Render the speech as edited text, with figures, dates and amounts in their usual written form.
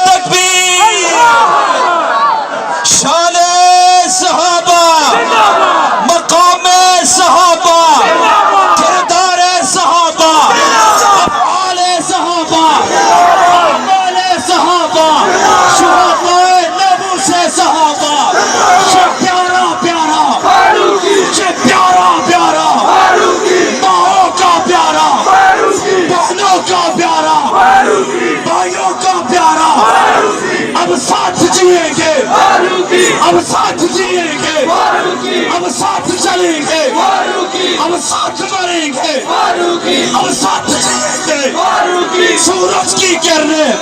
تکبیر، شان صحابہ، مقام صحابہ، کردار صحابہ، افعال صحابہ، اعمال صحابہ، شہدائے نبوس صحابہ، یہ پیارا پیارا، یہ پیارا پیارا، ماؤں کا پیارا، بہنوں کا پیارا، بھائیوں کا پیارا، اب ساتھ جیئیں گے، اب ساتھ جیئیں گے، اب ساتھ چلیں گے، اب ساتھ مریں گے، اب ساتھ جیئیں گے۔ سورج کی کرنیں